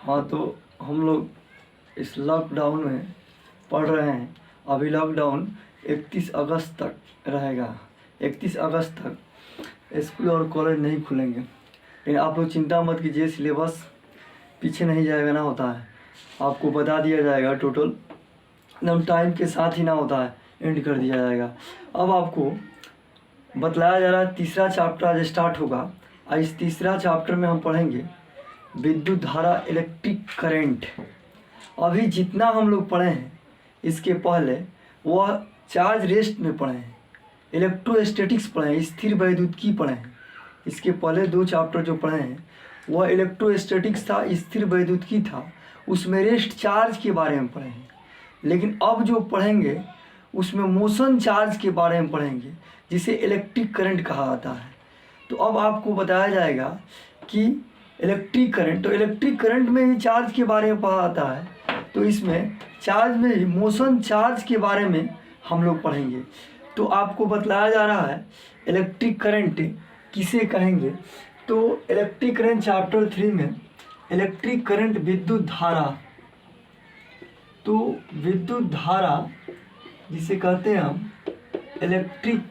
हाँ, तो हम लोग इस लॉकडाउन में पढ़ रहे हैं। अभी लॉकडाउन 31 अगस्त तक रहेगा। 31 अगस्त तक स्कूल और कॉलेज नहीं खुलेंगे, लेकिन आप लोग चिंता मत कीजिए, सिलेबस पीछे नहीं जाएगा ना होता है, आपको बता दिया जाएगा टोटल एकदम टाइम के साथ ही ना होता है, एंड कर दिया जाएगा। अब आपको बतलाया जा रहा है तीसरा चैप्टर आज स्टार्ट होगा। इस तीसरा चैप्टर में हम पढ़ेंगे विद्युत धारा, इलेक्ट्रिक करंट। अभी जितना हम लोग पढ़े हैं इसके पहले वह चार्ज रेस्ट में पढ़े हैं, इलेक्ट्रोस्टैटिक्स पढ़े हैं, स्थिर वैद्युतिकी पढ़े हैं। इसके पहले 2 चैप्टर जो पढ़े हैं वह इलेक्ट्रोस्टैटिक्स था, स्थिर वैद्युतिकी था, उसमें रेस्ट चार्ज के बारे में पढ़े हैं। लेकिन अब जो पढ़ेंगे उसमें मोशन चार्ज के बारे में पढ़ेंगे, जिसे इलेक्ट्रिक करंट कहा जाता है। तो अब आपको बताया जाएगा कि इलेक्ट्रिक करंट, तो इलेक्ट्रिक करंट में ही चार्ज के बारे में पढ़ा जाता है, तो इसमें चार्ज में मोशन चार्ज के बारे में हम लोग पढ़ेंगे। तो आपको बतलाया जा रहा है इलेक्ट्रिक करंट किसे कहेंगे। तो इलेक्ट्रिक करंट चैप्टर 3 में इलेक्ट्रिक करंट विद्युत धारा, तो विद्युत धारा जिसे कहते हैं हम इलेक्ट्रिक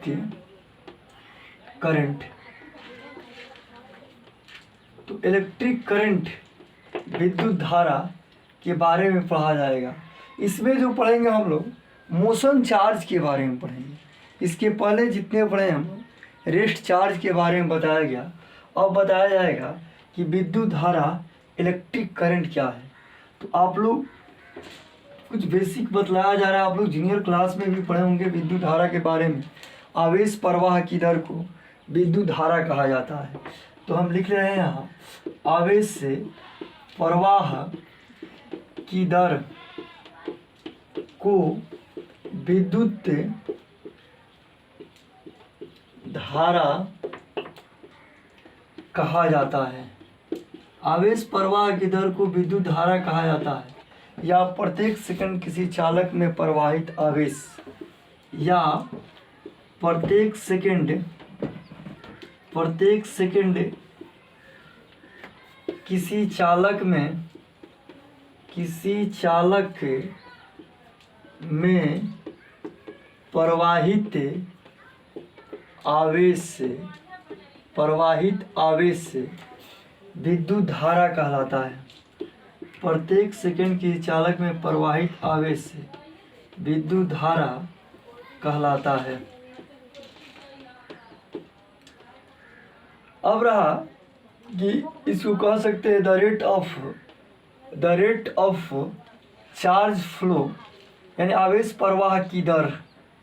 करंट, तो इलेक्ट्रिक करंट विद्युत धारा के बारे में पढ़ा जाएगा। इसमें जो पढ़ेंगे हम लोग मोशन चार्ज के बारे में पढ़ेंगे। इसके पहले जितने पढ़े हम रेस्ट चार्ज के बारे में बताया गया। अब बताया जाएगा कि विद्युत धारा, इलेक्ट्रिक करंट क्या है। तो आप लोग कुछ बेसिक बतलाया जा रहा है, आप लोग जूनियर क्लास में भी पढ़े होंगे विद्युत धारा के बारे में। आवेश प्रवाह की दर को विद्युत धारा कहा जाता है। तो हम लिख रहे हैं यहाँ, आवेश से प्रवाह की दर को विद्युत धारा कहा जाता है। आवेश प्रवाह की दर को विद्युत धारा कहा जाता है, या प्रत्येक सेकंड किसी चालक में प्रवाहित आवेश, या प्रत्येक सेकंड किसी चालक में प्रवाहित आवेश से विद्युत धारा कहलाता है। प्रत्येक सेकंड किसी चालक में प्रवाहित आवेश से विद्युत धारा कहलाता है। अब रहा कि इसको कह सकते हैं the rate of charge flow, यानी आवेश प्रवाह की दर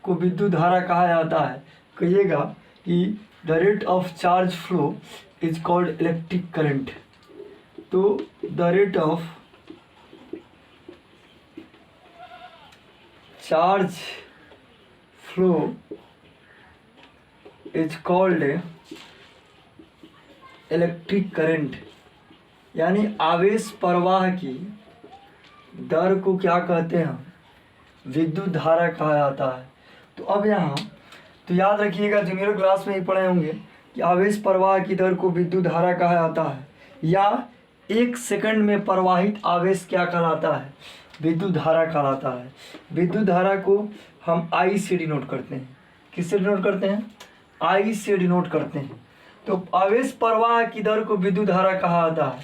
को विद्युत धारा कहा जाता है। कहिएगा कि the rate of charge flow is called electric current. तो the rate of charge flow is called electric current, यानी आवेश प्रवाह की दर को क्या कहते हैं, विद्युत धारा कहा जाता है। तो अब यहाँ तो याद रखिएगा, जूनियर क्लास में ही पढ़े होंगे कि आवेश प्रवाह की दर को विद्युत धारा कहा जाता है, या 1 सेकंड में प्रवाहित आवेश क्या कहलाता है, विद्युत धारा कहलाता है। विद्युत धारा को हम आई से डिनोट करते हैं। किससे डिनोट करते हैं? आई से डिनोट करते हैं। तो आवेश प्रवाह की दर को विद्युत धारा कहा जाता है,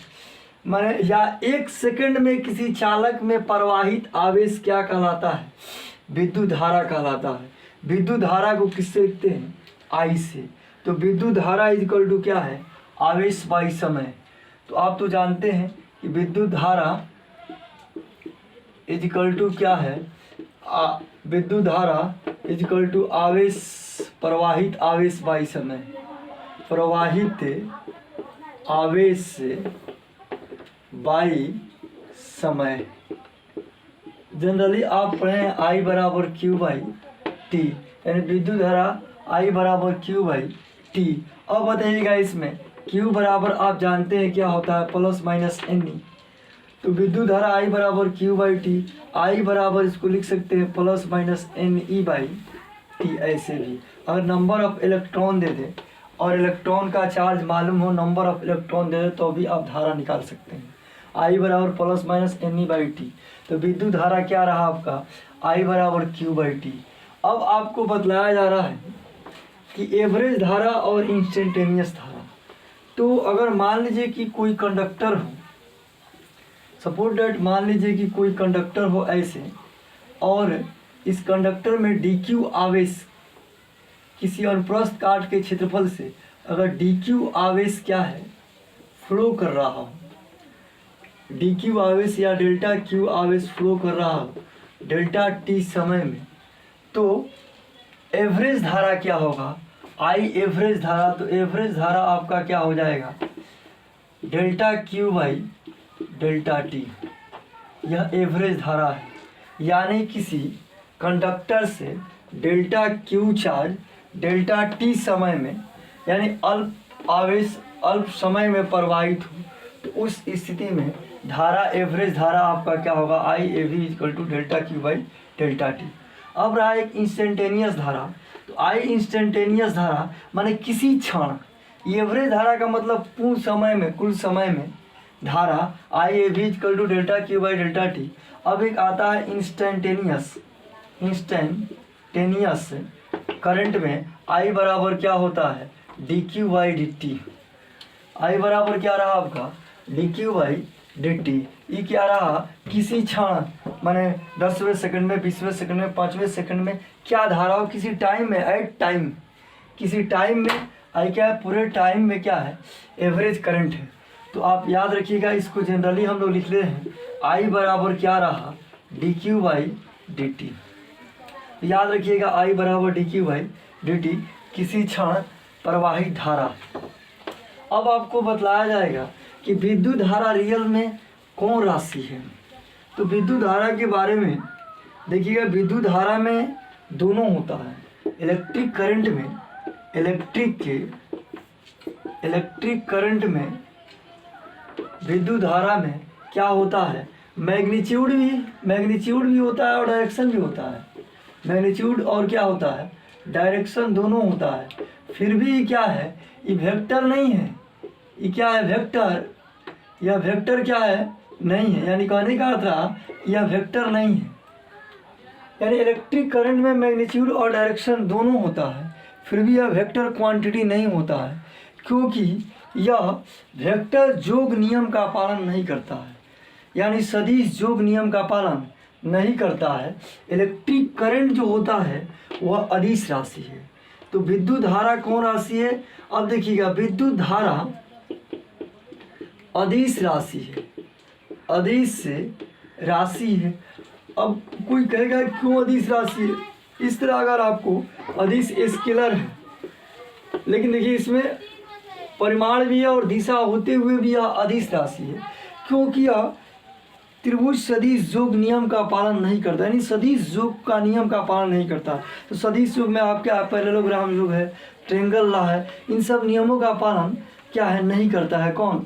माने या 1 सेकंड में किसी चालक में प्रवाहित आवेश क्या कहलाता है, विद्युत धारा कहलाता है। विद्युत धारा को किससे लिखते हैं? आई से। तो विद्युत धारा इक्वल टू क्या है? आवेश बाई समय। तो आप तो जानते हैं कि विद्युत धारा इक्वल टू क्या है, विद्युत धारा इक्वल टू आवेश, प्रवाहित आवेश बाई समय, प्रवाहित आवेश बाई समय। जनरली आप पढ़े आई बराबर क्यू बाई टी, यानी विद्युत धारा आई बराबर क्यू बाई टी। अब बताइएगा इसमें क्यू बराबर आप जानते हैं क्या होता है, प्लस माइनस एन ई। तो विद्युत धारा आई बराबर क्यू बाई टी, आई बराबर इसको लिख सकते हैं plus minus n e by t. ऐसे भी अगर नंबर ऑफ इलेक्ट्रॉन दे दे और इलेक्ट्रॉन का चार्ज मालूम हो, नंबर ऑफ इलेक्ट्रॉन दे दे, तो भी आप धारा निकाल सकते हैं। आई बराबर plus minus n e by t. तो विद्युत धारा क्या रहा आपका, आई बराबर क्यू बाई टी। अब आपको बतलाया जा रहा है कि एवरेज धारा और इंस्टेंटेनियस धारा। तो अगर मान लीजिए कि कोई कंडक्टर हो, सपोज डेट मान लीजिए कि कोई कंडक्टर हो ऐसे, और इस कंडक्टर में डी क्यू आवेश किसी अनुप्रस्थ काट के क्षेत्रफल से अगर डी क्यू आवेश क्या है फ्लो कर रहा हो, डी क्यू आवेश या डेल्टा क्यू आवेश फ्लो कर रहा हो डेल्टा टी समय में, तो एवरेज धारा क्या होगा, आई एवरेज धारा। तो एवरेज धारा आपका क्या हो जाएगा, delta Q by delta T. यह एवरेज धारा है, यानी किसी कंडक्टर से delta Q charge delta T समय में, यानी अल्प आवेश अल्प समय में प्रवाहित हो, तो उस स्थिति में धारा एवरेज धारा आपका क्या होगा, I A V equal to delta Q by delta T. अब रहा एक इंस्टेंटेनियस धारा। तो आई इंस्टेंटेनियस धारा माने किसी क्षण, एवरेज धारा का मतलब पूर्ण समय में, कुल समय में धारा I A V equal to delta Q by delta T. अब एक आता है इंस्टेंटेनियस करंट में आई बराबर क्या होता है, D Q by D T. आई बराबर क्या रहा आपका, D Q by D T. ये क्या रहा, किसी क्षण माने 10वें सेकंड में, 20वें सेकंड में, 5वें सेकंड में क्या धारा हो, किसी टाइम में, एट टाइम, किसी टाइम में आई क्या है, पूरे टाइम में क्या है, एवरेज करंट है। तो आप याद रखिएगा, इसको जनरली हम लोग लिख रहे हैं आई बराबर क्या रहा, D Q by D T. याद रखिएगा आई बराबर D Q by D T, किसी क्षण प्रवाहित धारा। अब आपको बतलाया जाएगा कि विद्युत धारा रियल में कौन राशि है। तो विद्युत धारा के बारे में देखिएगा, विद्युत धारा में दोनों होता है, इलेक्ट्रिक करंट में, इलेक्ट्रिक करंट में विद्युत धारा में क्या होता है, मैग्नीट्यूड भी होता है और डायरेक्शन भी होता है। मैग्नीट्यूड और क्या होता है, डायरेक्शन दोनों होता है। फिर भी क्या है, ये वेक्टर नहीं है, ये क्या है, वेक्टर, यह वेक्टर क्या है, नहीं है। यानी कहने का अर्थ रहा यह वेक्टर नहीं है। यानी इलेक्ट्रिक करंट में मैग्नीट्यूड और डायरेक्शन दोनों होता है, फिर भी यह वेक्टर क्वांटिटी नहीं होता है, क्योंकि यह वेक्टर जोग नियम का पालन नहीं करता है, यानी सदिश जोग नियम का पालन नहीं करता है। इलेक्ट्रिक करंट जो होता है वह अदिश राशि है। तो विद्युत धारा कौन राशि है, अब देखिएगा, विद्युत धारा अदिश राशि है, अदिश से राशि है। अब कोई कहेगा क्यों अदिश राशि है, इस तरह अगर आपको अदिश स्केलर है, लेकिन देखिए इसमें परिमाण भी है और दिशा होते हुए भी यह अदिश राशि है, क्योंकि यह त्रिभुज सदिश जोग नियम का पालन नहीं करता, यानी सदिश जोग का नियम का पालन नहीं करता। तो सदिश जोग में आपके पैरेललोग्राम जोग है, ट्रेंगल लॉ है, इन सब नियमों का पालन क्या है, नहीं करता है। कौन,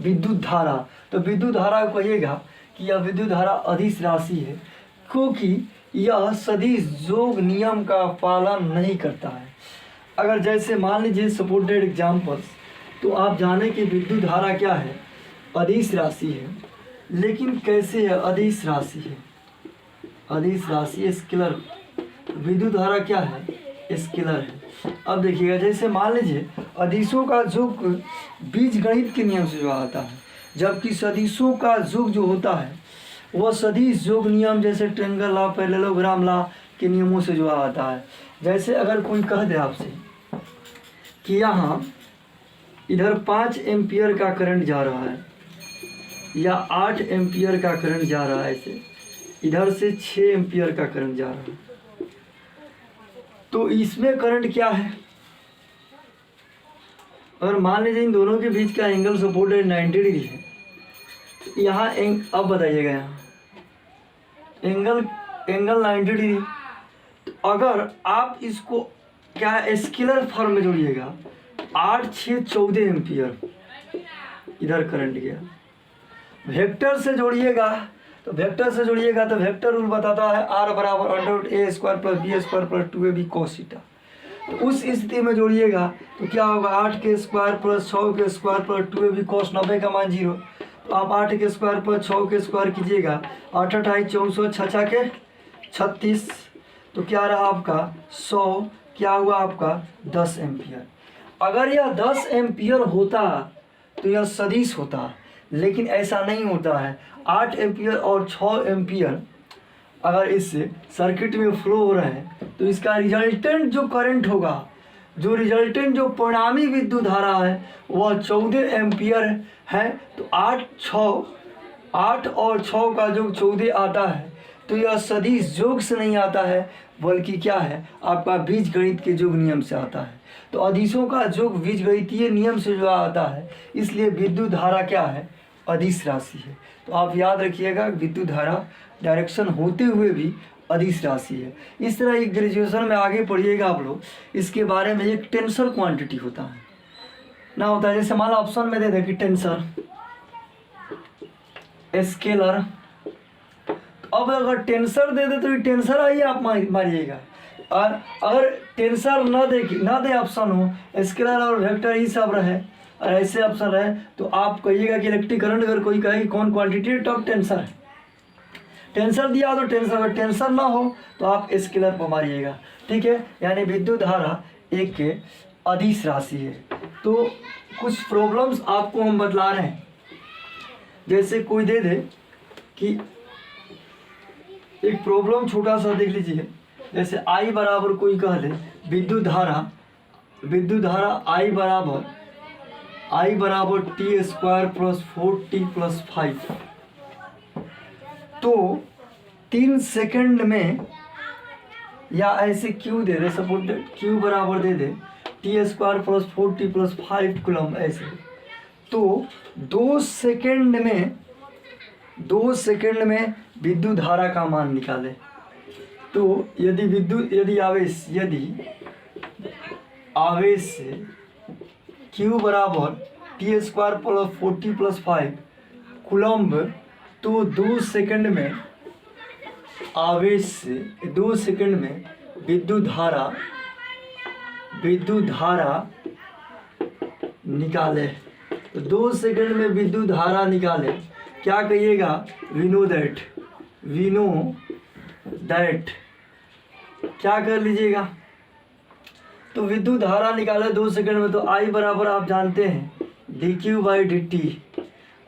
विद्युत धारा। तो विद्युत धारा को कहिएगा कि यह विद्युत धारा अदिश राशि है, क्योंकि यह सदिश जोग नियम का पालन नहीं करता है। अगर जैसे मान लीजिए सपोर्टेड एग्जाम्पल्स, तो आप जाने कि विद्युत धारा क्या है, अदिश राशि है, लेकिन कैसे है, अदिश राशि है, अदिश राशि स्केलर। विद्युत धारा क्या है, स्केलर है। अब देखिएगा, जैसे मान लीजिए अदिशों का जोग बीजगणित के नियम से जुड़ा होता है, जबकि सदिशों का जोग जो होता है वह सदिश जोग नियम जैसे ट्रेंगल लॉ, पैरेललोग्राम लॉ के नियमों से जुड़ा होता है। जैसे अगर कोई कह दे आपसे कि यहाँ इधर 5 एम्पियर का करंट जा रहा है या 8 एम्पियर का करंट जा रहा है, ऐसे इधर से 6 एम्पियर का करंट जा रहा है, तो इसमें करंट क्या है, अगर मान लीजिए इन दोनों के बीच का एंगल सपोर्टेड 90 डिग्री है, तो यहाँ अब बताइएगा, यहाँ एंगल 90 डिग्री। तो अगर आप इसको क्या स्केलर फॉर्म में जोड़िएगा, 8 6 14 एम्पियर इधर करंट गया। वेक्टर से जोड़िएगा, तो वेक्टर रूल बताता है R बराबर √a² + b² + 2ab cos theta. तो उस स्थिति में जोड़िएगा तो क्या होगा, 8 के स्क्वायर + 6 के स्क्वायर + 2ab cos 90 का मान 0। तो आप 8 के स्क्वायर पर 6 के स्क्वायर कीजिएगा, 8 8 64, 6 के 36, तो क्या रहा आपका 100, क्या हुआ आपका 10 एम्पियर। अगर यह 10 एम्पियर होता तो यह सदिश होता, लेकिन ऐसा नहीं होता है। 8 एम्पियर और 6 एम्पियर अगर इस सर्किट में फ्लो हो रहे हैं तो इसका रिजल्टेंट जो करंट होगा, जो रिजल्टेंट जो परिणामी विद्युत धारा है वह 14 एम्पियर है। तो 8 और 6 का जो 14 आता है तो यह सदिश योग से नहीं आता है, बल्कि क्या है आपका बीजगणित के योग नियम से आता है। तो अदिशों का योग बीजगणितीय नियम से जो आता है, इसलिए विद्युत धारा क्या है, अदिश राशि है। तो आप याद रखिएगा विद्युत धारा डायरेक्शन होते हुए भी अदिश राशि है। इस तरह एक ग्रेजुएशन में आगे पढ़िएगा आप लोग, इसके बारे में एक टेंसर क्वांटिटी होता है ना, होता है जैसे मान लो ऑप्शन में दे दे कि टेंसर, स्केलर। अब अगर टेंसर दे दे तो टेंसर आइए आप मारिएगा, और अगर टेंसर ना दे ऑप्शन हो, स्केलर और वेक्टर ही सब रहे और ऐसे ऑप्शन रहे, तो आप कहिएगा कि इलेक्ट्रिक करंट अगर कोई कहे कि कौन क्वांटिटी टॉप टेंसर है, टेंसर दिया तो टेंसर, अगर टेंसर ना हो तो आप स्केलर पर मारिएगा, ठीक है। यानी विद्युत धारा एक अदिश राशि है। तो कुछ प्रॉब्लम्स आपको हम बतला रहे हैं, जैसे कोई दे दे कि एक प्रॉब्लम छोटा सा देख लीजिए, जैसे I बराबर कोई कह दे विद्युत धारा I बराबर t square plus 4t plus 5, तो 3 सेकंड में, या ऐसे Q दे दे, सपोज Q बराबर दे दे t square plus 4t plus 5 coulomb ऐसे, तो 2 सेकंड में विद्युत धारा का मान निकाले। तो यदि आवेश से Q बराबर t square plus 4t plus 5 coulomb, तो 2 सेकंड में आवेश से 2 सेकंड में विद्युत धारा निकाले। तो 2 सेकंड में विद्युत धारा निकाले, क्या कहिएगा, वी नो दैट क्या कर लीजिएगा, तो विद्युत धारा निकाले 2 सेकंड में, तो I बराबर आप जानते हैं dq/dt।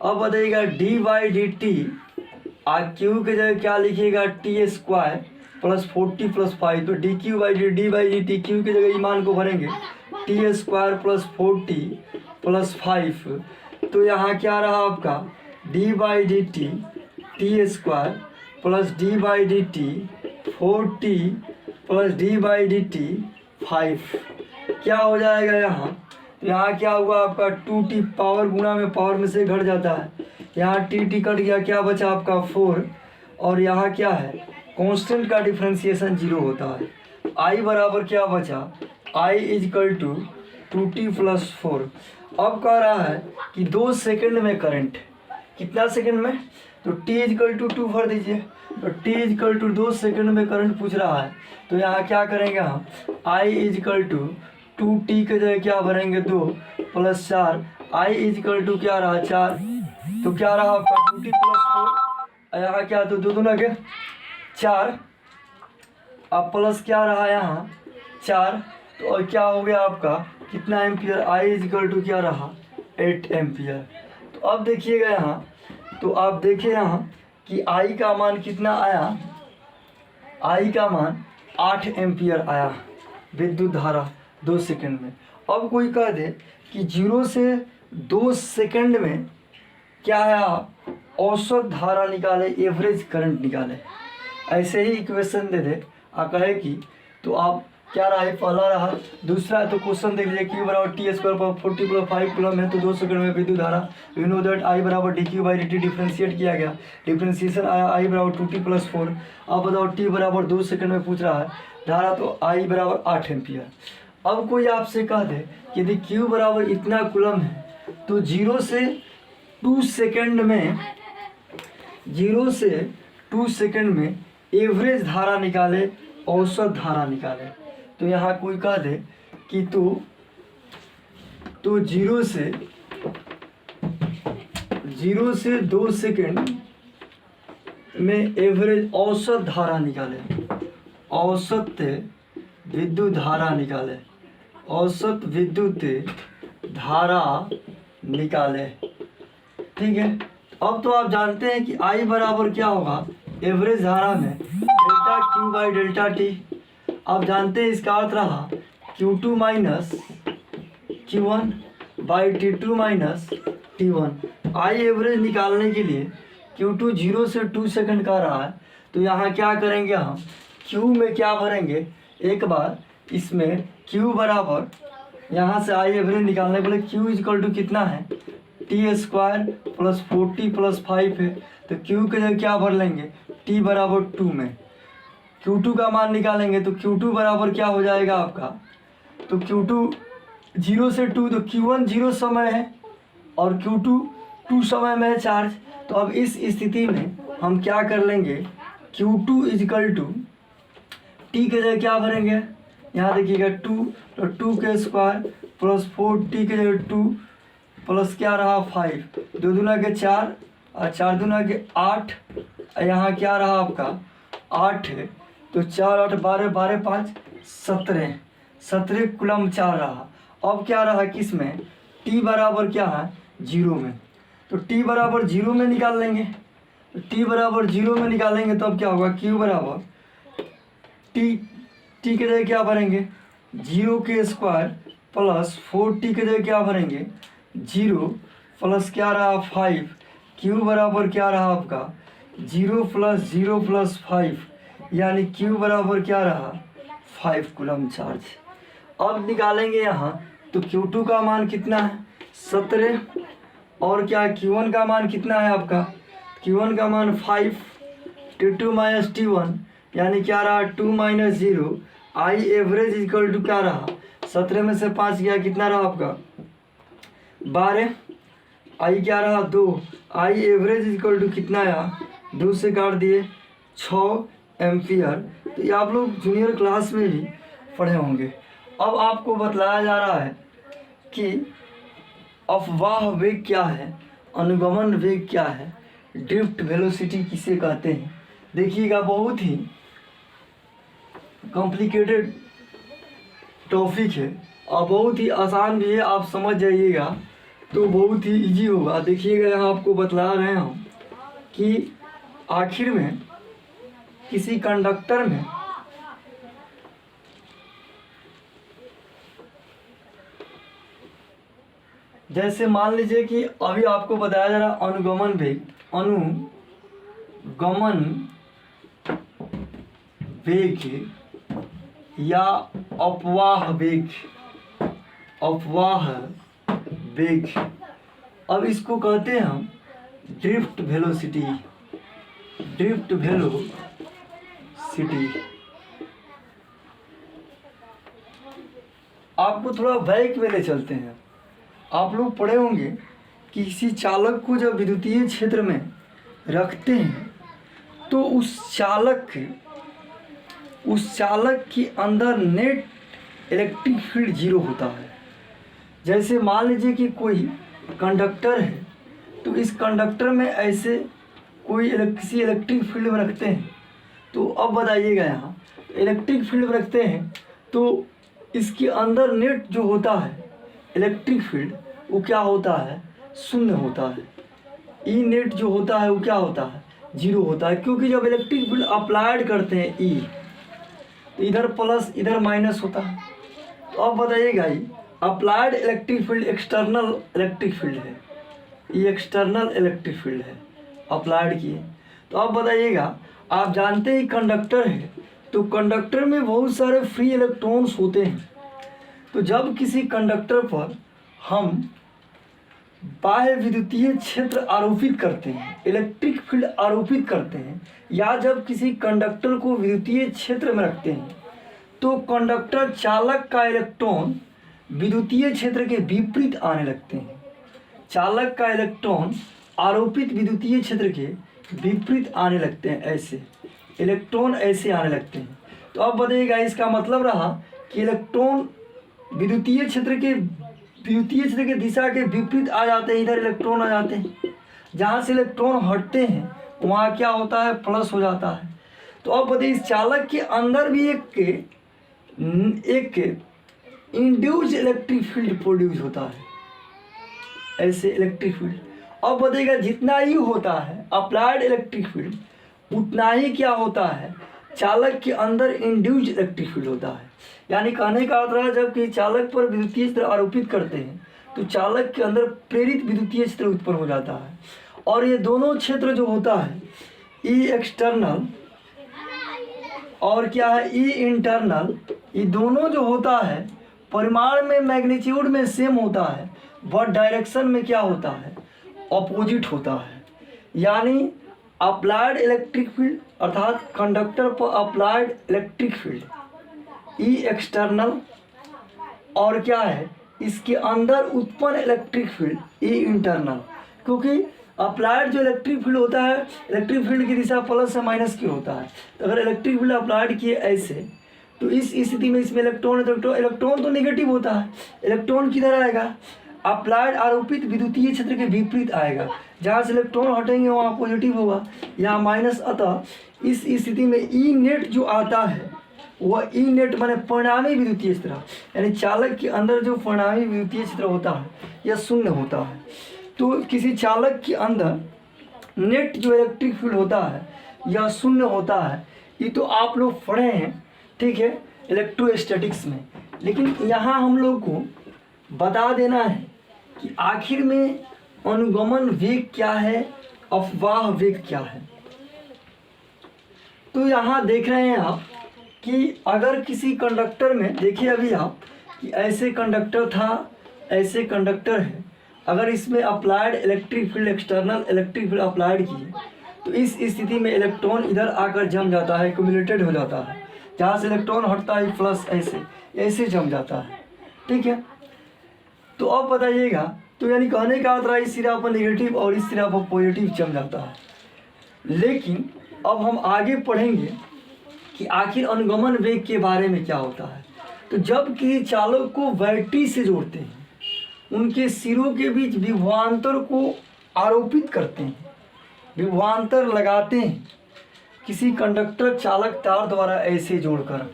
अब बताइएगा d/dt, Q के जगह क्या लिखिएगा, t स्क्वायर प्लस 40 प्लस 5, तो dq/dt Q के जगह मान को भरेंगे t स्क्वायर प्लस 40 प्लस 5, तो यहाँ क्या रहा आपका d/dt t square plus d/dt 40 plus d/dt 5, क्या हो जाएगा यहाँ, तो यहाँ क्या हुआ आपका 2t, पावर गुणा में पावर में से घट जाता है, यहाँ t कट गया, क्या बचा आपका 4, और यहाँ क्या है कांस्टेंट का डिफरेंशिएशन 0 होता है। I बराबर क्या बचा, I is equal to 2t plus 4। अब कह रहा है कि 2 सेकंड में करंट, कितना सेकंड में, तो t इजकल टू 2 भर दीजिए, तो t इजकल टू 2 सेकंड में करंट पूछ रहा है, तो यहाँ क्या करेंगे हम, I इजकल टू 2t के जगह क्या भरेंगे 2 प्लस 4, I इजकल टू क्या रहा 4, तो क्या रहा आपका 2t प्लस 4, यहाँ क्या, तो 2 दूना के 4, अब प्लस क्या रहा यहाँ 4, तो और क्या हो गया आपका कितना एम्पियर, I इजकल टू क्या रहा 8 एम्पियर। तो अब देखिएगा यहाँ, तो आप देखिए यहाँ कि I का मान कितना आया, I का मान 8 एम्पियर आया विद्युत धारा 2 सेकंड में। अब कोई कह दे कि 0 से 2 सेकंड में क्या है, औसत धारा निकाले, एवरेज करंट निकाले, ऐसे ही इक्वेशन दे दे आ कहे कि, तो आप क्या रहा है, पहला रहा, दूसरा तो क्वेश्चन देख लीजिए, Q बराबर t स्क्वायर पर 40 प्लस 5 कूलम है, तो 2 सेकंड में विद्युत धारा, वी नो दैट I बराबर dq/dt डिफ्रेंशिएट किया गया, डिफ्रेंशिएशन आया I बराबर 2t प्लस 4। अब बताओ t बराबर 2 सेकंड में पूछ रहा है धारा, तो I बराबर 8 एम्पियर। अब कोई आपसे कह दे यदि Q बराबर इतना कूलम है, तो 0 से 2 सेकंड में एवरेज धारा निकाले, औसत धारा निकाले। तो यहाँ कोई कह दे कि तो 0 0 से 2 सेकंड में एवरेज औसत धारा निकाले, औसत विद्युत धारा निकाले, औसत विद्युत धारा निकाले। ठीक है, अब तो आप जानते हैं कि I बराबर क्या होगा एवरेज धारा में delta Q by delta T। आप जानते हैं इसका अर्थ रहा Q2 minus Q1 by T2 minus T1। I average निकालने के लिए Q2 0 से 2 सेकंड का रहा है, तो यहाँ क्या करेंगे हम Q में क्या भरेंगे, एक बार इसमें Q बराबर यहाँ से I एवरेज निकालने के लिए Q इक्वल टू कितना है T स्क्वायर प्लस 40 प्लस 5 है, तो Q के जगह क्या भर लेंगे T बराबर 2 में Q2 का मान निकालेंगे, तो Q2 बराबर क्या हो जाएगा आपका, तो Q2 0 से 2, तो Q1 0 समय है और Q2 2 समय में है चार्ज। तो अब इस स्थिति में हम क्या कर लेंगे Q2 इजिकल टू T के जगह क्या भरेंगे, यहाँ देखिएगा 2, तो 2 के स्क्वायर प्लस 4T के जगह 2 प्लस क्या रहा 5, 2 दूना के 4 और 4 दूना के 8, यहाँ क्या रहा आपका 8 है, तो 4 8 12 12 5 17 17 कूलम 4 रहा। अब क्या रहा किस में T बराबर क्या है 0 में, तो T बराबर 0 में निकाल लेंगे, तो T बराबर 0 में निकालेंगे तो अब क्या होगा Q बराबर T के जगह क्या भरेंगे 0 के स्क्वायर प्लस 4T के जगह क्या भरेंगे 0 प्लस क्या रहा 5, Q बराबर क्या रहा आपका 0 प्लस 5, यानी Q बराबर क्या रहा 5 कूलम चार्ज। अब निकालेंगे यहाँ तो Q2 का मान कितना है 17 और क्या Q1 का मान कितना है आपका, Q1 का मान 5, T2 माइनस T1 यानी क्या रहा 2 minus 0, I average equal to क्या रहा 17 में से 5 गया कितना रहा आपका 12, I क्या रहा 2, I एवरेज इक्वल टू कितना आया 2 से काट दिए 6 एम्पियर। तो ये आप लोग जूनियर क्लास में भी पढ़े होंगे। अब आपको बतलाया जा रहा है कि अफवाह वेग क्या है, अनुगमन वेग क्या है, ड्रिफ्ट वेलोसिटी किसे कहते हैं। देखिएगा बहुत ही कॉम्प्लिकेटेड टॉपिक है और बहुत ही आसान भी है, आप समझ जाइएगा तो बहुत ही इजी होगा। देखिएगा यहाँ आपको बतला रहे हैं हम कि आखिर में किसी कंडक्टर में जैसे मान लीजिए कि अभी आपको बताया जा रहा अनुगमन वेग, अनुगमन वेग या अपवाह वेग, अपवाह वेग, अब इसको कहते हैं हम ड्रिफ्ट वेलोसिटी, ड्रिफ्ट वेलोसिटी। आपको थोड़ा बैक में ले चलते हैं। आप लोग पढ़े होंगे कि किसी चालक को जब विद्युतीय क्षेत्र में रखते हैं तो उस चालक के अंदर नेट इलेक्ट्रिक फील्ड 0 होता है। जैसे मान लीजिए कि कोई कंडक्टर है, तो इस कंडक्टर में ऐसे कोई किसी इलेक्ट्रिक फील्ड में रखते हैं, तो अब बताइएगा यहाँ इलेक्ट्रिक फील्ड में रखते हैं तो इसके अंदर नेट जो होता है इलेक्ट्रिक फील्ड वो क्या होता है शून्य होता है। ई नेट जो होता है वो क्या होता है 0 होता है, क्योंकि जब इलेक्ट्रिक फील्ड अप्लाइड करते हैं ई तो इधर प्लस इधर माइनस होता है। तो अब बताइएगा ये applied electric field external electric field है, ये एक्सटर्नल इलेक्ट्रिक फील्ड है अप्लाइड किए। तो अब बताइएगा आप जानते हैं कंडक्टर है, तो कंडक्टर में बहुत सारे फ्री इलेक्ट्रॉन्स होते हैं। तो जब किसी कंडक्टर पर हम बाह्य विद्युतीय क्षेत्र आरोपित करते हैं, इलेक्ट्रिक फील्ड आरोपित करते हैं, या जब किसी कंडक्टर को विद्युतीय क्षेत्र में रखते हैं तो कंडक्टर चालक का इलेक्ट्रॉन विद्युतीय क्षेत्र के विपरीत आने लगते हैं। चालक का इलेक्ट्रॉन आरोपित विद्युतीय क्षेत्र के विपरीत आने लगते हैं, ऐसे इलेक्ट्रॉन ऐसे आने लगते हैं। तो अब बताइएगा इसका मतलब रहा कि इलेक्ट्रॉन विद्युतीय क्षेत्र के दिशा के विपरीत आ जाते हैं, इधर इलेक्ट्रॉन आ जाते हैं। जहाँ से इलेक्ट्रॉन हटते हैं वहाँ क्या होता है, प्लस हो जाता है। तो अब बताइए इस चालक के अंदर भी एक इंड्यूस्ड इलेक्ट्रिक फील्ड प्रोड्यूस होता है, ऐसे इलेक्ट्रिक फील्ड। अब बताइएगा जितना ही होता है अप्लाइड इलेक्ट्रिक फील्ड उतना ही क्या होता है, चालक के अंदर इंड्यूस्ड इलेक्ट्रिक फील्ड होता है। यानी कहने का अर्थ है जबकि चालक पर विद्युतीय क्षेत्र आरोपित करते हैं तो चालक के अंदर प्रेरित विद्युतीय क्षेत्र उत्पन्न हो जाता है। और ये दोनों क्षेत्र जो होता है ई एक्सटर्नल और क्या है ई इंटरनल, ये दोनों जो होता है परिमाण में मैग्नीट्यूड में सेम होता है बट डायरेक्शन में क्या होता है, ऑपोजिट होता है। यानी अप्लाइड इलेक्ट्रिक फील्ड अर्थात कंडक्टर पर applied electric field E external और क्या है इसके अंदर उत्पन्न इलेक्ट्रिक फील्ड ई इंटरनल। क्योंकि अप्लाइड जो इलेक्ट्रिक फील्ड होता है, इलेक्ट्रिक फील्ड की दिशा प्लस से माइनस की होता है। तो अगर इलेक्ट्रिक फील्ड अप्लाइड किए ऐसे तो इस स्थिति में इसमें इलेक्ट्रॉन है तो इलेक्ट्रॉन तो नेगेटिव होता है, इलेक्ट्रॉन किधर आएगा, अप्लाइड आरोपित विद्युतीय क्षेत्र के विपरीत आएगा। जहाँ से इलेक्ट्रॉन हटेंगे वहाँ पॉजिटिव होगा, यहाँ माइनस। अतः इस स्थिति में ई नेट जो आता है वह ई नेट माने परिणामी विद्युतीय क्षेत्र, यानी चालक के अंदर जो परिणामी विद्युतीय क्षेत्र होता है यह शून्य होता है। तो किसी चालक के अंदर नेट जो इलेक्ट्रिक फील्ड होता है यह शून्य होता है। ये तो आप लोग पढ़े हैं, ठीक है, इलेक्ट्रोस्टैटिक्स में। लेकिन यहाँ हम लोग को बता देना है कि आखिर में अनुगमन वेग क्या है, अफवाह वेग क्या है। तो यहाँ देख रहे हैं आप कि अगर किसी कंडक्टर में देखिए अभी आप कि ऐसे कंडक्टर था, ऐसे कंडक्टर है, अगर इसमें applied electric field external electric field applied किए तो इस स्थिति में इलेक्ट्रॉन इधर आकर जम जाता है, एक्यूमुलेटेड हो जाता है। जहाँ से इलेक्ट्रॉन हटता है प्लस ऐसे जम जाता है, ठीक है। तो अब बताइएगा, तो यानी कहने का अर्थ रहा इस सिरा पर नेगेटिव और इस सिरा पर पॉजिटिव जम जाता है। लेकिन अब हम आगे पढ़ेंगे कि आखिर अनुगमन वेग के बारे में क्या होता है। तो जब किसी चालक को बैटरी से जोड़ते हैं, उनके सिरों के बीच विभवांतर को आरोपित करते हैं, विभवांतर लगाते हैं किसी कंडक्टर चालक तार द्वारा ऐसे जोड़कर,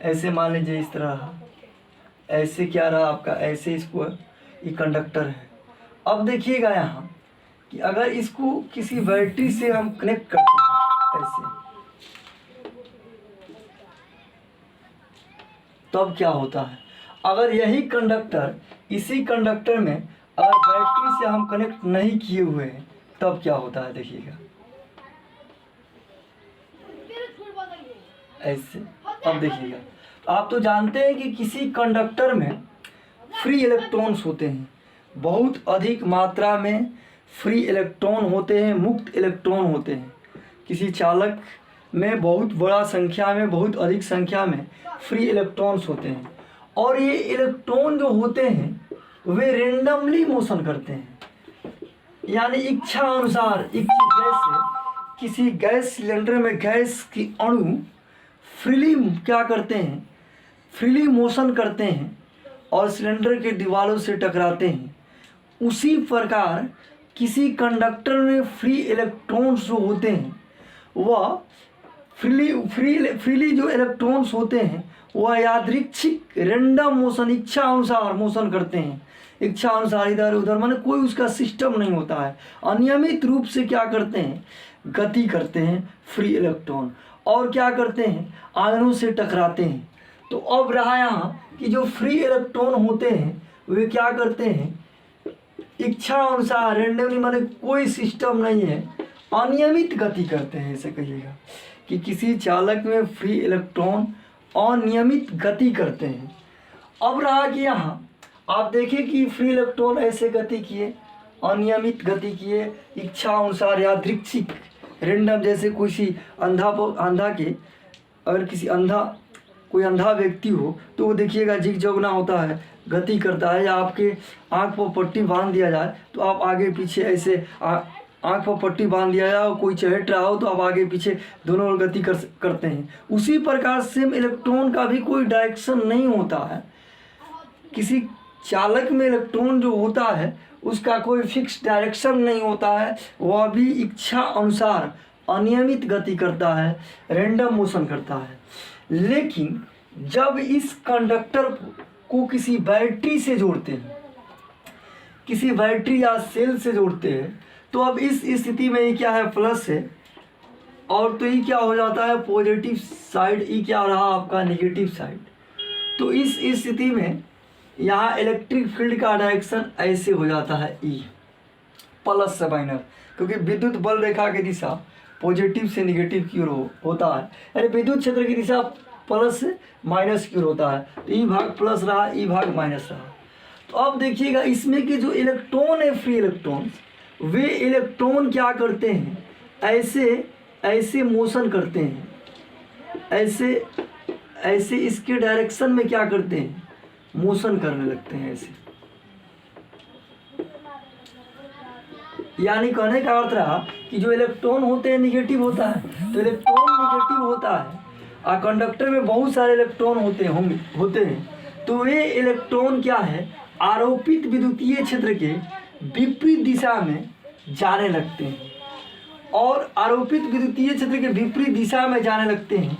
ऐसे मान लीजिए इस तरह, ऐसे क्या रहा आपका, ऐसे इसको ये कंडक्टर है। अब देखिएगा यहाँ कि अगर इसको किसी बैटरी से हम कनेक्ट करते हैं ऐसे, तब क्या होता है, अगर यही कंडक्टर इसी कंडक्टर में अगर बैटरी से हम कनेक्ट नहीं किए हुए हैं तब क्या होता है, देखिएगा ऐसे। अब देखिएगा, आप तो जानते हैं कि किसी कंडक्टर में फ्री इलेक्ट्रॉन्स होते हैं, बहुत अधिक मात्रा में फ्री इलेक्ट्रॉन होते हैं, मुक्त इलेक्ट्रॉन होते हैं। किसी चालक में बहुत बड़ा संख्या में, बहुत अधिक संख्या में फ्री इलेक्ट्रॉन्स होते हैं। और ये इलेक्ट्रॉन जो होते हैं वे रेंडमली मोशन करते हैं, यानी इच्छा अनुसार जैसे किसी गैस सिलेंडर में गैस की अणु फ्रीली क्या करते हैं, फ्रीली मोशन करते हैं और सिलेंडर के दीवारों से टकराते हैं। उसी प्रकार किसी कंडक्टर में फ्री इलेक्ट्रॉन्स जो होते हैं वह फ्रीली जो इलेक्ट्रॉन्स होते हैं वह यादृच्छिक रेंडम मोशन, इच्छा अनुसार मोशन करते हैं, इच्छा अनुसार इधर उधर, माने कोई उसका सिस्टम नहीं होता है। अनियमित रूप से क्या करते हैं, गति करते हैं फ्री इलेक्ट्रॉन और क्या करते हैं, आयनों से टकराते हैं। तो अब रहा यहाँ कि जो फ्री इलेक्ट्रॉन होते हैं वे क्या करते हैं, इच्छा अनुसार रेंडमली, माने कोई सिस्टम नहीं है, अनियमित गति करते हैं। ऐसे कहिएगा कि किसी चालक में फ्री इलेक्ट्रॉन अनियमित गति करते हैं। अब रहा कि यहाँ आप देखिए कि फ्री इलेक्ट्रॉन ऐसे गति किए, अनियमित गति किए, इच्छा अनुसार यादृच्छिक रेंडम, जैसे किसी अंधा के अगर किसी कोई अंधा व्यक्ति हो तो वो देखिएगा जिग जगना होता है, गति करता है। या आपके आँख पर पट्टी बांध दिया जाए तो आप आगे पीछे ऐसे आँख पर पट्टी बांध दिया जाए और कोई चहट रहा हो तो आप आगे पीछे दोनों ओर गति करते हैं। उसी प्रकार सेम इलेक्ट्रॉन का भी कोई डायरेक्शन नहीं होता है। किसी चालक में इलेक्ट्रॉन जो होता है उसका कोई फिक्स डायरेक्शन नहीं होता है, वह भी इच्छा अनुसार अनियमित गति करता है, रैंडम मोशन करता है। लेकिन जब इस कंडक्टर को किसी बैटरी से जोड़ते हैं, किसी बैटरी या सेल से जोड़ते हैं, तो अब इस स्थिति में ये क्या है, प्लस है, और तो ये क्या हो जाता है, पॉजिटिव साइड, ये क्या रहा आपका, नेगेटिव साइड। तो इस स्थिति में यहाँ इलेक्ट्रिक फील्ड का डायरेक्शन ऐसे हो जाता है, ई प्लस से माइनस, क्योंकि विद्युत बल रेखा की दिशा पॉजिटिव से नेगेटिव की ओर होता है, यानी विद्युत क्षेत्र की दिशा प्लस से माइनस की ओर होता है। तो ई भाग प्लस रहा, ई भाग माइनस रहा। तो अब देखिएगा इसमें के जो इलेक्ट्रॉन है, फ्री इलेक्ट्रॉन, वे इलेक्ट्रॉन क्या करते हैं, ऐसे ऐसे मोशन करते हैं, ऐसे ऐसे इसके डायरेक्शन में क्या करते हैं, मोशन करने लगते हैं ऐसे। यानी कहने का अर्थ रहा कि जो इलेक्ट्रॉन होते हैं निगेटिव होता है, तो इलेक्ट्रॉन निगेटिव होता है और कंडक्टर में बहुत सारे इलेक्ट्रॉन होते हैं, तो वे इलेक्ट्रॉन क्या है, आरोपित विद्युतीय क्षेत्र के विपरीत दिशा में जाने लगते हैं, और आरोपित विद्युतीय क्षेत्र के विपरीत दिशा में जाने लगते हैं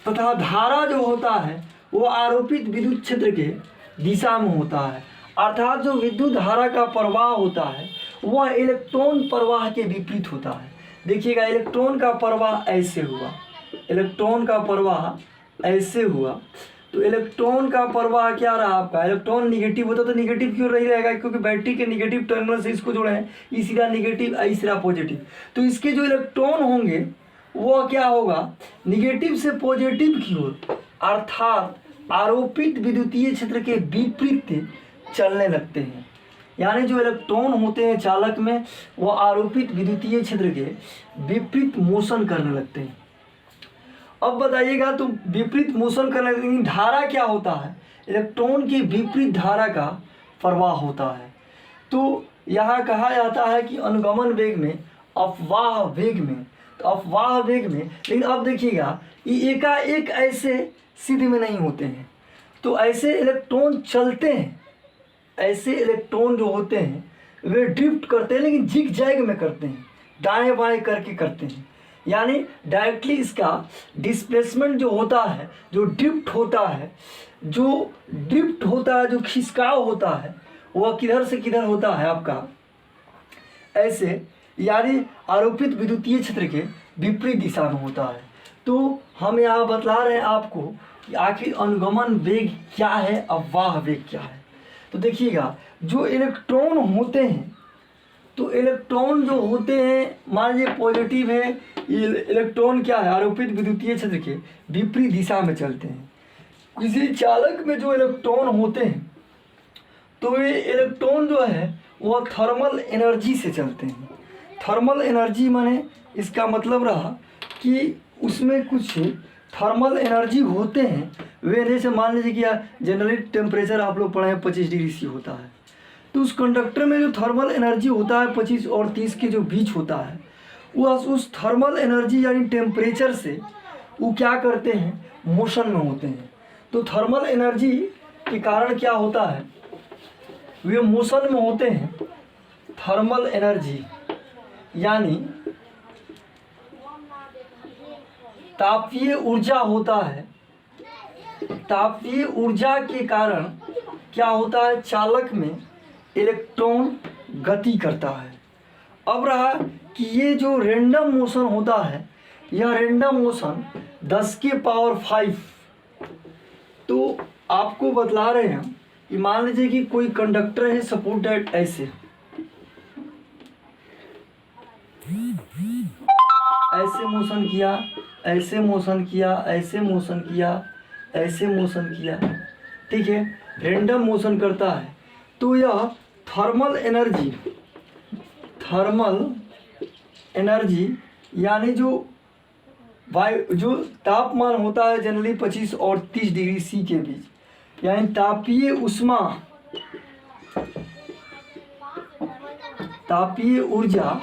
तथा धारा जो होता है वो आरोपित विद्युत क्षेत्र के दिशा में होता है। अर्थात जो विद्युत धारा का प्रवाह होता है वह इलेक्ट्रॉन प्रवाह के विपरीत होता है। देखिएगा इलेक्ट्रॉन का प्रवाह ऐसे हुआ, इलेक्ट्रॉन का प्रवाह ऐसे हुआ, तो इलेक्ट्रॉन का प्रवाह क्या रहा आपका, इलेक्ट्रॉन निगेटिव होता तो निगेटिव क्यों नहीं रहेगा, क्योंकि बैटरी के निगेटिव टर्मिनल से इसको जोड़े हैं, ई सिरा निगेटिव, आई सिरा पॉजिटिव। तो इसके जो इलेक्ट्रॉन होंगे वो क्या होगा, निगेटिव से पॉजिटिव की ओर, अर्थात आरोपित विद्युतीय क्षेत्र के विपरीत चलने लगते हैं। यानी जो इलेक्ट्रॉन होते हैं चालक में वो आरोपित विद्युतीय क्षेत्र के विपरीत मोशन करने लगते हैं। अब बताइएगा, तो विपरीत मोशन करने लगते, धारा क्या होता है, इलेक्ट्रॉन के विपरीत धारा का प्रवाह होता है। तो यहाँ कहा जाता है कि अनुगमन वेग में, अपवाह वेग में, तो अपवाह वेग में, लेकिन अब देखिएगा ये एकाएक ऐसे सीधे में नहीं होते हैं, तो ऐसे इलेक्ट्रॉन चलते हैं, ऐसे इलेक्ट्रॉन जो होते हैं वे ड्रिफ्ट करते हैं, लेकिन जिग जैग में करते हैं, दाएं बाएं करके करते हैं। यानी डायरेक्टली इसका डिस्प्लेसमेंट जो होता है, जो ड्रिफ्ट होता है, जो खिसकाव होता है, वह किधर से किधर होता है आपका ऐसे, यानी आरोपित विद्युतीय क्षेत्र के विपरीत दिशा में होता है। तो हम यहाँ बतला रहे हैं आपको कि आखिर अनुगमन वेग क्या है, अपवाह वेग क्या है। तो देखिएगा जो इलेक्ट्रॉन होते हैं, तो इलेक्ट्रॉन जो होते हैं, मान लीजिए पॉजिटिव है, इलेक्ट्रॉन क्या है, आरोपित विद्युतीय क्षेत्र के विपरीत दिशा में चलते हैं। किसी चालक में जो इलेक्ट्रॉन होते हैं तो ये इलेक्ट्रॉन जो है वह थर्मल एनर्जी से चलते हैं। थर्मल एनर्जी माने इसका मतलब रहा कि उसमें कुछ थर्मल एनर्जी होते हैं, वे जैसे मान लीजिए कि जनरली टेम्परेचर आप लोग पढ़े हैं 25 डिग्री सी होता है, तो उस कंडक्टर में जो थर्मल एनर्जी होता है 25 और 30 के जो बीच होता है, वो उस थर्मल एनर्जी यानी टेम्परेचर से वो क्या करते हैं, मोशन में होते हैं। तो थर्मल एनर्जी के कारण क्या होता है, वे मोशन में होते हैं। थर्मल एनर्जी यानी तापीय ऊर्जा होता है, तापीय ऊर्जा के कारण क्या होता है, चालक में इलेक्ट्रॉन गति करता है। अब रहा कि ये जो रैंडम मोशन होता है, यह रैंडम मोशन 10 के पावर 5, तो आपको बतला रहे हैं कि मान लीजिए कि कोई कंडक्टर है, सपोर्ट दैट ऐसे ऐसे मोशन किया, ऐसे मोशन किया, ऐसे मोशन किया, ऐसे मोशन किया, ठीक है, रैंडम मोशन करता है। तो यह थर्मल एनर्जी यानी जो तापमान होता है जनरली 25 और 30 डिग्री सी के बीच, यानी तापीय ऊर्जा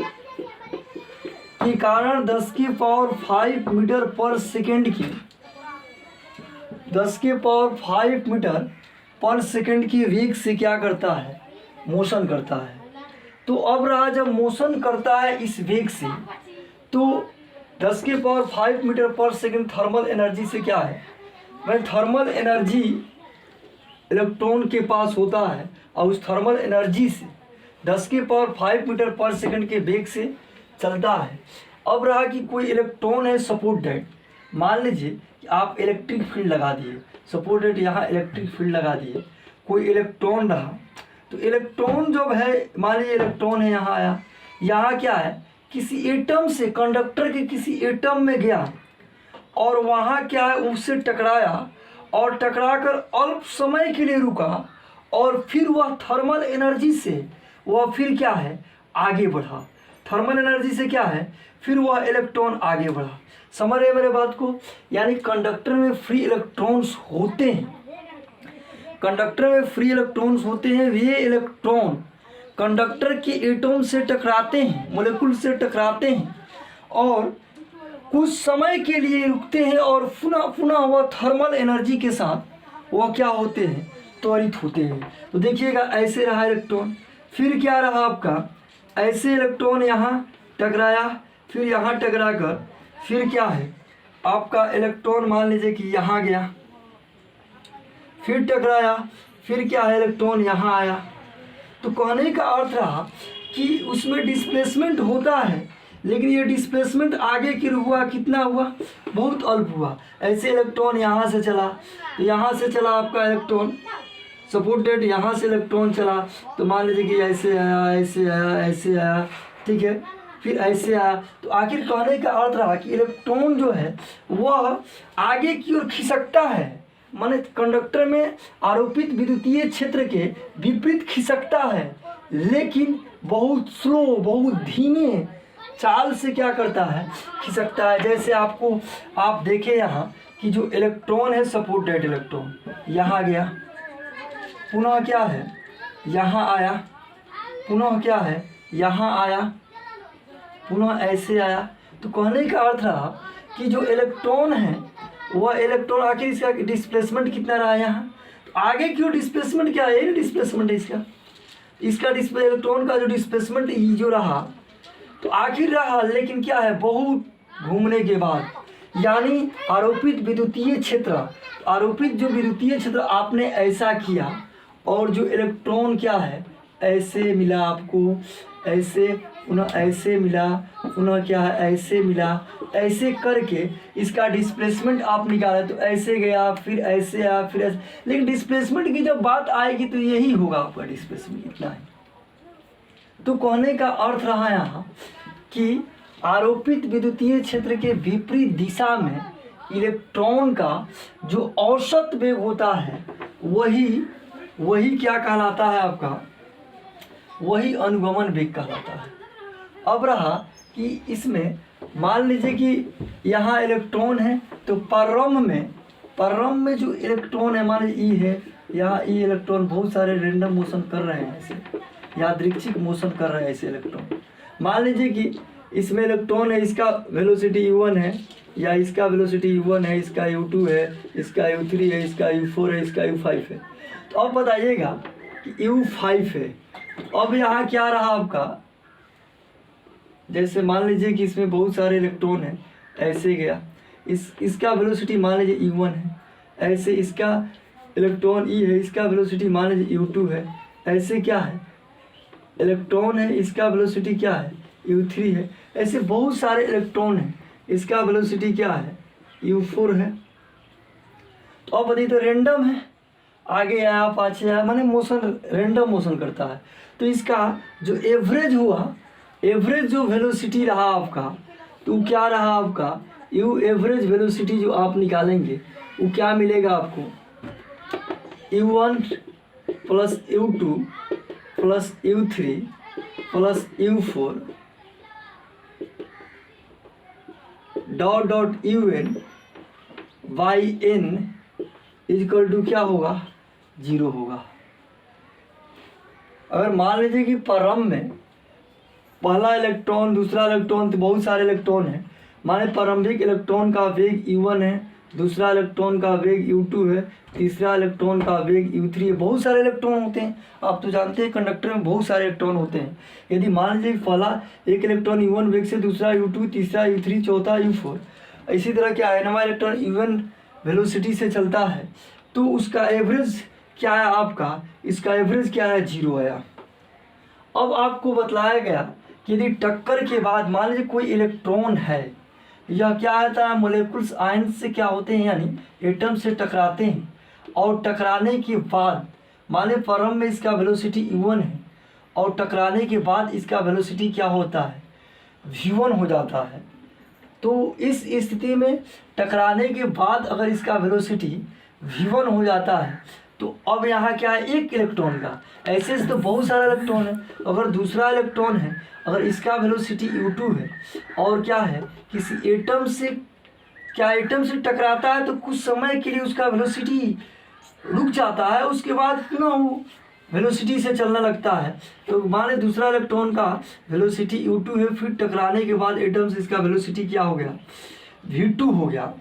के कारण 10 के पावर 5 मीटर पर सेकेंड की 10 के पावर 5 मीटर पर सेकेंड की वेग से क्या करता है, मोशन करता है। तो अब रहा जब मोशन करता है इस वेग से, तो 10 के पावर 5 मीटर पर सेकंड थर्मल एनर्जी से क्या है, मैं थर्मल एनर्जी इलेक्ट्रॉन के पास होता है और उस थर्मल एनर्जी से 10 के पावर 5 मीटर पर सेकंड के वेग से चलता है। अब रहा कि कोई इलेक्ट्रॉन है सपोर्टेड, मान लीजिए कि आप इलेक्ट्रिक फील्ड लगा दिए, सपोर्टेड यहाँ इलेक्ट्रिक फील्ड लगा दिए, कोई इलेक्ट्रॉन रहा, तो इलेक्ट्रॉन जब है, मान लीजिए इलेक्ट्रॉन है यहाँ आया, यहाँ क्या है, किसी एटम से, कंडक्टर के किसी एटम में गया और वहाँ क्या है, उससे टकराया और टकराकर अल्प समय के लिए रुका और फिर वह थर्मल एनर्जी से वह फिर क्या है, आगे बढ़ा। थर्मल एनर्जी से क्या है, फिर वह इलेक्ट्रॉन आगे बढ़ा। समझ रहे मेरे बात को? यानी कंडक्टर में फ्री इलेक्ट्रॉन्स होते हैं, कंडक्टर में फ्री इलेक्ट्रॉन्स होते हैं। वे इलेक्ट्रॉन कंडक्टर के एटम से टकराते हैं, मोलेकुल से टकराते हैं और कुछ समय के लिए रुकते हैं और पुनः वह थर्मल एनर्जी के साथ वह क्या होते हैं, त्वरित होते हैं। तो देखिएगा ऐसे रहा इलेक्ट्रॉन, फिर क्या रहा आपका, ऐसे इलेक्ट्रॉन यहाँ टकराया, फिर यहाँ टकरा कर फिर क्या है आपका इलेक्ट्रॉन, मान लीजिए कि यहाँ गया, फिर टकराया, फिर क्या है इलेक्ट्रॉन यहाँ आया। तो कहने का अर्थ रहा कि उसमें डिस्प्लेसमेंट होता है, लेकिन ये डिस्प्लेसमेंट आगे की हुआ, कितना हुआ, बहुत अल्प हुआ। ऐसे इलेक्ट्रॉन यहाँ से चला, तो यहाँ से चला आपका इलेक्ट्रॉन सपोर्टेड, यहाँ से इलेक्ट्रॉन चला, तो मान लीजिए कि ऐसे आया, ऐसे आया, ऐसे आया, ठीक है, फिर ऐसे आया। तो आखिर कहने का अर्थ रहा कि इलेक्ट्रॉन जो है वह आगे की ओर खिसकता है, माने कंडक्टर में आरोपित विद्युतीय क्षेत्र के विपरीत खिसकता है, लेकिन बहुत स्लो, बहुत धीमे चाल से क्या करता है, खिसकता है। जैसे आपको आप देखें यहाँ कि जो इलेक्ट्रॉन है सपोर्टेड इलेक्ट्रॉन यहाँ गया, पुनः क्या है यहाँ आया, पुनः क्या है यहाँ आया, पुनः ऐसे आया। तो कहने का अर्थ रहा कि जो इलेक्ट्रॉन है वह इलेक्ट्रॉन आखिर इसका डिस्प्लेसमेंट कितना रहा यहाँ, तो आगे क्यों डिस्प्लेसमेंट क्या है, डिस्प्लेसमेंट है इसका इलेक्ट्रॉन का जो डिस्प्लेसमेंट जो रहा तो आखिर रहा, लेकिन क्या है, बहुत घूमने के बाद, यानी आरोपित विद्युतीय क्षेत्र, आरोपित जो विद्युतीय क्षेत्र आपने ऐसा किया और जो इलेक्ट्रॉन क्या है ऐसे मिला आपको, ऐसे पुनः ऐसे मिला, पुनः क्या है ऐसे मिला, ऐसे करके इसका डिस्प्लेसमेंट आप निकाले, तो ऐसे गया, फिर ऐसे आया, फिर ऐसे। लेकिन डिस्प्लेसमेंट की जब बात आएगी तो यही होगा आपका डिस्प्लेसमेंट, इतना ही। तो कहने का अर्थ रहा यहाँ कि आरोपित विद्युतीय क्षेत्र के विपरीत दिशा में इलेक्ट्रॉन का जो औसत वेग होता है वही क्या कहलाता है आपका, वही अनुगमन वेग कहलाता है। अब रहा कि इसमें मान लीजिए कि यहाँ इलेक्ट्रॉन है, तो परम में जो इलेक्ट्रॉन है, मान लीजिए ई है, यहाँ ई इलेक्ट्रॉन बहुत सारे रेंडम मोशन कर रहे हैं, ऐसे यादृच्छिक मोशन कर रहे हैं ऐसे इलेक्ट्रॉन। मान लीजिए कि इसमें इलेक्ट्रॉन है, इसका वेलोसिटी u1 है, या इसका वेलोसिटी u1 है, इसका u2 है, इसका u3 है, इसका u4 है, इसका u5 है। तो अब बताइएगा कि u5 है, अब यहाँ क्या रहा आपका, जैसे मान लीजिए कि इसमें बहुत सारे इलेक्ट्रॉन हैं, ऐसे गया, इसका वेलोसिटी मान लीजिए u1 है, ऐसे इसका इलेक्ट्रॉन e है, इसका वेलोसिटी मान लीजिए u2 है, ऐसे क्या है इलेक्ट्रॉन है, इसका वेलोसिटी क्या है u3 है, ऐसे बहुत सारे इलेक्ट्रॉन हैं, इसका वेलोसिटी क्या है u4 है। तो अब बताइए, तो रेंडम है, आगे आया पाछे आया, माने मोशन रेंडम मोशन करता है। तो इसका जो एवरेज हुआ, एवरेज जो वेलोसिटी रहा आपका, तो क्या रहा आपका यू एवरेज वेलोसिटी जो आप निकालेंगे वो क्या मिलेगा आपको, u1 plus u2 plus u3 plus u4 dot un by n equal to क्या होगा, 0 होगा। अगर मान लीजिए कि परम में पहला इलेक्ट्रॉन, दूसरा इलेक्ट्रॉन, तो बहुत सारे इलेक्ट्रॉन हैं, माने प्रारंभिक इलेक्ट्रॉन का वेग u1 है, दूसरा इलेक्ट्रॉन का वेग u2 है, तीसरा इलेक्ट्रॉन का वेग u3 है। बहुत सारे इलेक्ट्रॉन होते हैं, आप तो जानते हैं कंडक्टर में बहुत सारे इलेक्ट्रॉन होते हैं। यदि मान लीजिए पहला एक इलेक्ट्रॉन u1 वेग से, दूसरा u2, तीसरा u3, चौथा u4, इसी तरह क्या है नवा इलेक्ट्रॉन u1 वेलोसिटी से चलता है, तो उसका एवरेज क्या है आपका, इसका एवरेज क्या है, 0 आया। अब आपको बतलाया गया कि यदि टक्कर के बाद मान लीजिए कोई इलेक्ट्रॉन है, यह क्या आता है, मोलिक्यूल्स आयन से क्या होते हैं यानी एटम से टकराते हैं, और टकराने के बाद मान लीजिए प्रारंभ में इसका वेलोसिटी u1 है, और टकराने के बाद इसका वेलोसिटी क्या होता है, v1 हो जाता है। तो इस स्थिति में टकराने के बाद अगर इसका वेलोसिटी v1 हो जाता है, तो अब यहाँ क्या है, एक इलेक्ट्रॉन का, ऐसे तो बहुत सारा इलेक्ट्रॉन है। अगर दूसरा इलेक्ट्रॉन है, अगर इसका वेलोसिटी u2 है, और क्या है, किसी एटम से क्या एटम से टकराता है, तो कुछ समय के लिए उसका वेलोसिटी रुक जाता है, उसके बाद पुनः वो वेलोसिटी से चलने लगता है। तो माने दूसरा इलेक्ट्रॉन का वेलोसिटी u2 है, फिर टकराने के बाद एटम से इसका वेलोसिटी क्या हो गया, v2 हो गया।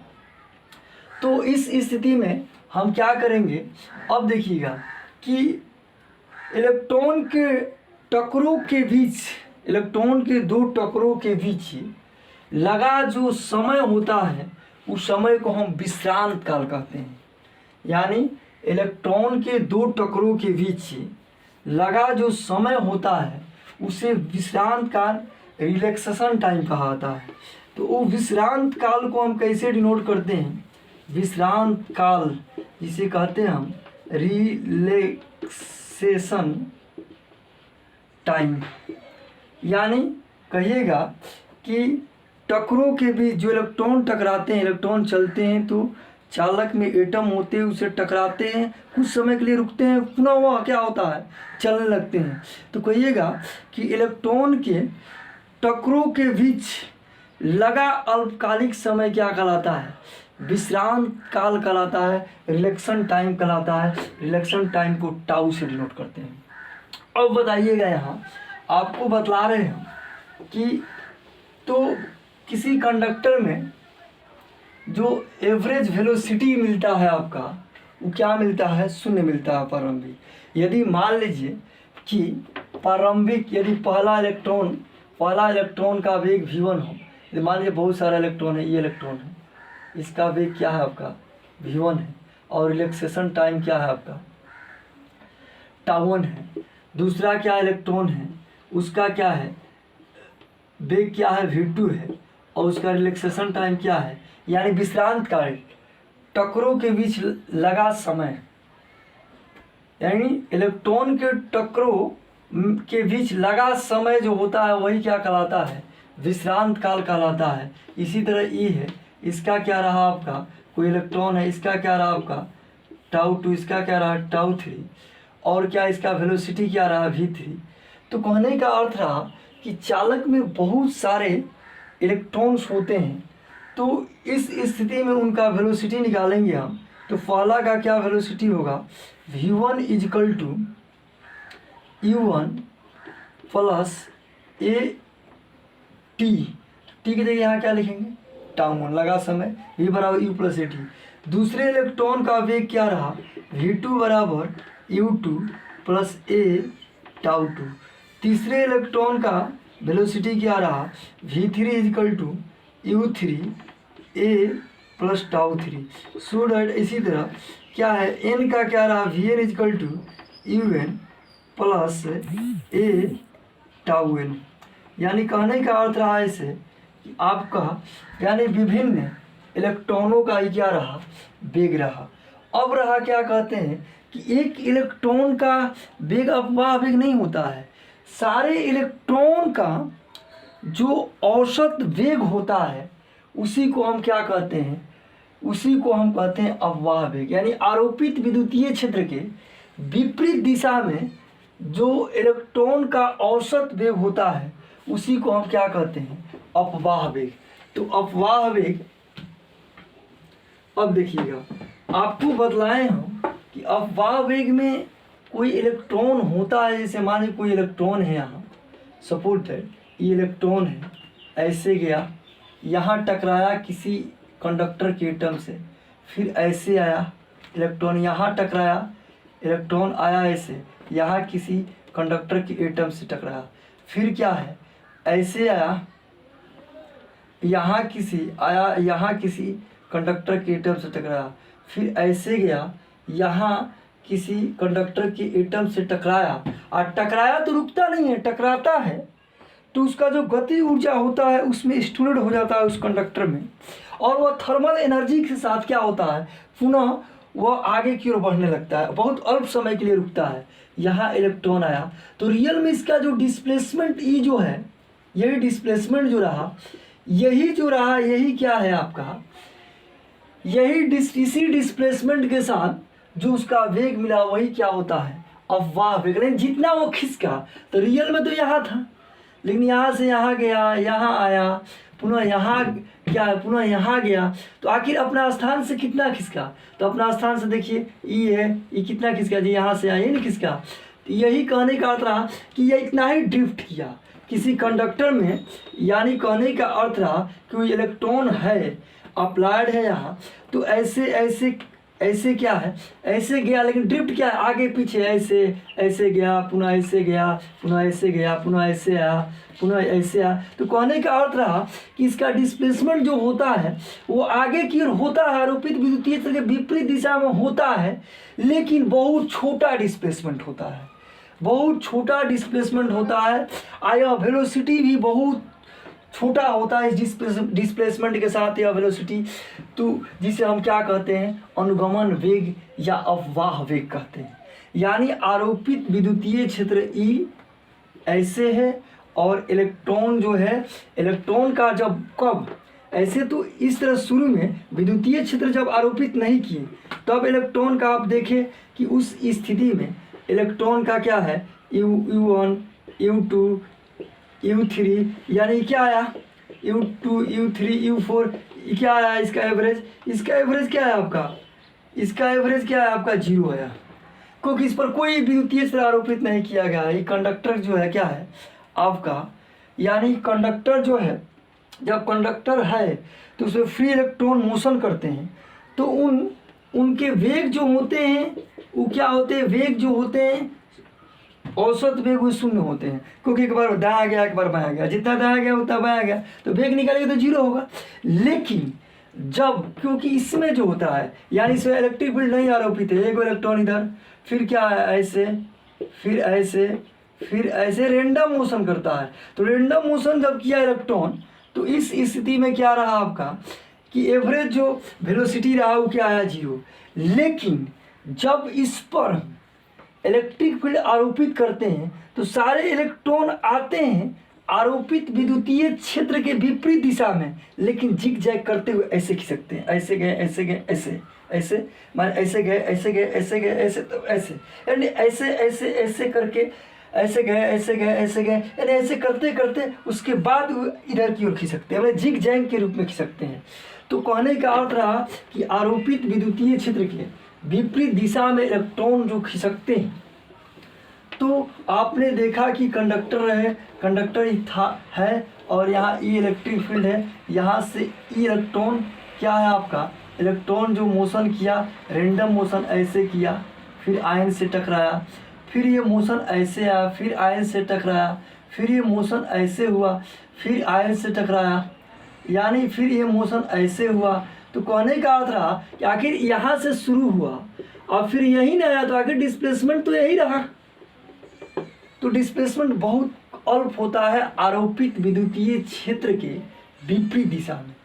तो इस स्थिति में हम क्या करेंगे, अब देखिएगा कि इलेक्ट्रॉन के टकरों के बीच, इलेक्ट्रॉन के दो टकरों के बीच लगा जो समय होता है, उस समय को हम विश्रांत काल कहते हैं। यानी इलेक्ट्रॉन के दो टकरों के बीच लगा जो समय होता है, उसे विश्रांत काल, रिलैक्सेशन टाइम कहा जाता है। तो वो विश्रांत काल को हम कैसे डिनोट करते हैं, विश्रांत काल जिसे कहते हैं हम रिलैक्सेशन टाइम। यानी कहिएगा कि टकरों के बीच जो इलेक्ट्रॉन टकराते हैं, इलेक्ट्रॉन चलते हैं, तो चालक में एटम होते हैं, उसे टकराते हैं, कुछ समय के लिए रुकते हैं, पुनः वह क्या होता है, चलने लगते हैं। तो कहिएगा कि इलेक्ट्रॉन के टकरों के बीच लगा अल्पकालिक समय क्या कहलाता है, विश्रांत काल कहलाता है, रिलैक्सेशन टाइम कहलाता है। रिलैक्सेशन टाइम को टाउ से डिनोट करते हैं। अब बताइएगा, यहाँ आपको बतला रहे हैं कि तो किसी कंडक्टर में जो एवरेज वेलोसिटी मिलता है आपका, वो क्या मिलता है, 0 मिलता है प्रारंभिक। यदि मान लीजिए कि प्रारंभिक यदि पहला इलेक्ट्रॉन का वेग v1 हो, यदि मान लीजिए बहुत सारा इलेक्ट्रॉन है, ये इलेक्ट्रॉन है, इसका वेग क्या है आपका, v1 है, और रिलैक्सेशन टाइम क्या है आपका, τ1 है। दूसरा क्या इलेक्ट्रॉन है, उसका क्या है, वेग क्या है, v2 है, और उसका रिलैक्सेशन टाइम क्या है, यानी विश्रांत काल, टकरों के बीच लगा समय, यानी इलेक्ट्रॉन के टकरों के बीच लगा समय जो होता है, वही क्या कहलाता है, विश्रांत काल कहलाता है। इसी तरह ई है, इसका क्या रहा आपका, कोई इलेक्ट्रॉन है, इसका क्या रहा आपका τ2, इसका क्या रहा τ3, और क्या इसका वेलोसिटी क्या रहा v3। तो कहने का अर्थ रहा कि चालक में बहुत सारे इलेक्ट्रॉन्स होते हैं, तो इस स्थिति में उनका वेलोसिटी निकालेंगे हम। तो पहला का क्या वेलोसिटी होगा, v1 equal to u1 plus a t, t की जगह यहाँ क्या लिखेंगे, τ1 लगा समय, v बराबर u प्लस a t। दूसरे इलेक्ट्रॉन का वेग क्या रहा, v2 बराबर u2 प्लस a τ2। तीसरे इलेक्ट्रॉन का वेलोसिटी क्या रहा, v3 equal to u3 a plus τ3। So that इसी तरह क्या है, n का क्या रहा, vn equal to un plus a τn। यानी कहने का अर्थ रहा ऐसे कि आपका यानी विभिन्न इलेक्ट्रॉनों का ही क्या रहा, वेग रहा। अब रहा क्या कहते हैं कि एक इलेक्ट्रॉन का वेग अपवाह वेग नहीं होता है, सारे इलेक्ट्रॉन का जो औसत वेग होता है उसी को हम क्या कहते हैं, उसी को हम कहते हैं अपवाह वेग। यानी आरोपित विद्युतीय क्षेत्र के विपरीत दिशा में जो इलेक्ट्रॉन का औसत वेग होता है उसी को हम क्या कहते हैं, अपवाह वेग। तो अपवाह वेग, अब देखिएगा आपको बतलाएं हम कि अपवाह वेग में कोई इलेक्ट्रॉन होता है, जैसे माने कोई इलेक्ट्रॉन है यहाँ, सपोज दैट ये इलेक्ट्रॉन है, ऐसे गया यहाँ टकराया किसी कंडक्टर के एटम से, फिर ऐसे आया, इलेक्ट्रॉन यहाँ टकराया, इलेक्ट्रॉन आया ऐसे, यहाँ किसी कंडक्टर के एटम से टकराया, फिर क्या है ऐसे आया, यहाँ किसी कंडक्टर के एटम से टकराया, फिर ऐसे गया, यहाँ किसी कंडक्टर के एटम से टकराया, और टकराया तो रुकता नहीं है, टकराता है तो उसका जो गति ऊर्जा होता है उसमें स्टोर्ड हो जाता है उस कंडक्टर में, और वह थर्मल एनर्जी के साथ क्या होता है पुनः वह आगे की ओर बढ़ने लगता है, बहुत अल्प समय के लिए रुकता है। यहाँ इलेक्ट्रॉन आया तो रियल में इसका जो डिस्प्लेसमेंट ई जो है, यही डिस्प्लेसमेंट जो रहा, यही क्या है आपका, इसी डिस्प्लेसमेंट के साथ जो उसका वेग मिला वही क्या होता है अफवाह वेग। लेकिन जितना वो खिसका तो रियल में तो यहाँ था, लेकिन यहाँ से यहाँ गया, यहाँ आया, पुनः यहाँ क्या है, पुनः यहाँ गया, तो आखिर अपना स्थान से कितना खिसका, तो अपना स्थान से देखिए ई है, ई कितना खिसका जी, यहाँ से आया, ये नहीं खिसका। तो यही कहने का अर्थ रहा कि यह इतना ही ड्रिफ्ट किया किसी कंडक्टर में, यानी कहने का अर्थ रहा कि वो इलेक्ट्रॉन है, अप्लाइड है यहाँ, तो ऐसे क्या है, ऐसे गया, लेकिन ड्रिफ्ट क्या है, आगे पीछे ऐसे गया, पुनः ऐसे गया, पुनः ऐसे गया, पुनः ऐसे आया, पुनः ऐसे आया। तो कहने का अर्थ रहा कि इसका डिस्प्लेसमेंट जो होता है वो आगे की ओर होता है, आरोपित विद्युतीय क्षेत्र के विपरीत दिशा में होता है, लेकिन बहुत छोटा डिस्प्लेसमेंट होता है, बहुत छोटा डिस्प्लेसमेंट होता है। आया वेलोसिटी भी बहुत छोटा होता है इस डिस्प्लेसमेंट के साथ, यह वेलोसिटी, तो जिसे हम क्या कहते हैं अनुगमन वेग या अफवाह वेग कहते हैं। यानी आरोपित विद्युतीय क्षेत्र ई ऐसे है, और इलेक्ट्रॉन जो है, इलेक्ट्रॉन का जब कब ऐसे, तो इस तरह शुरू में विद्युतीय क्षेत्र जब आरोपित नहीं किए तब इलेक्ट्रॉन का आप देखें कि उस स्थिति में इलेक्ट्रॉन का क्या है U1 U2 U3, यानी क्या आया U2 U3 U4, क्या आया इसका एवरेज क्या है आपका, इसका एवरेज क्या है आपका 0 आया, क्योंकि इस पर कोई विद्युतीय क्षेत्र आरोपित नहीं किया गया। ये कंडक्टर जो है क्या है आपका, यानी कंडक्टर जो है, जब कंडक्टर है तो उसमें फ्री इलेक्ट्रॉन मोशन करते हैं, तो उनके वेग जो होते हैं वो क्या होते हैं, वेग जो होते हैं औसत वेग वो शून्य होते हैं, क्योंकि एक बार दाया गया एक बार बाया गया, जितना दाया गया उतना बाया गया, तो वेग निकालेगा तो 0 होगा। लेकिन जब, क्योंकि इसमें जो होता है, यानी इसमें इलेक्ट्रिक फील्ड नहीं आरोपित है, एक इलेक्ट्रॉन इधर, फिर क्या है ऐसे, फिर ऐसे रेंडम मोशन करता है। तो रेंडम मोशन जब किया इलेक्ट्रॉन, तो इस स्थिति में क्या रहा आपका कि एवरेज जो वेलोसिटी रहा वो क्या आया 0। लेकिन जब इस पर इलेक्ट्रिक फील्ड आरोपित करते हैं तो सारे इलेक्ट्रॉन आते हैं आरोपित विद्युतीय क्षेत्र के विपरीत दिशा में, लेकिन जिग जैग करते हुए ऐसे खिसकते हैं, ऐसे गए माने ऐसे गए, तो ऐसे, यानी ऐसे करके ऐसे गए, यानी ऐसे करते करते उसके बाद इधर की ओर खिसकते हैं, मतलब जिग जैग के रूप में खिसकते हैं। तो कहने का अर्थ रहा कि आरोपित विद्युतीय क्षेत्र के विपरीत दिशा में इलेक्ट्रॉन जो खिसकते हैं, तो आपने देखा कि कंडक्टर ही है, और यहाँ ई इलेक्ट्रिक फील्ड है, यहाँ से ई इलेक्ट्रॉन क्या है आपका, इलेक्ट्रॉन जो मोशन किया, रेंडम मोशन ऐसे किया, फिर आयन से टकराया, फिर ये मोशन ऐसे आया, फिर आयन से टकराया, फिर ये मोशन ऐसे हुआ, फिर आयन से टकराया, यानी फिर ये मोशन ऐसे हुआ। तो कहने का अर्थ रहा कि आखिर यहाँ से शुरू हुआ और फिर यहीं नहीं आया, तो आखिर डिस्प्लेसमेंट तो यही रहा। तो डिस्प्लेसमेंट बहुत अल्प होता है आरोपित विद्युतीय क्षेत्र के विपरीत दिशा में,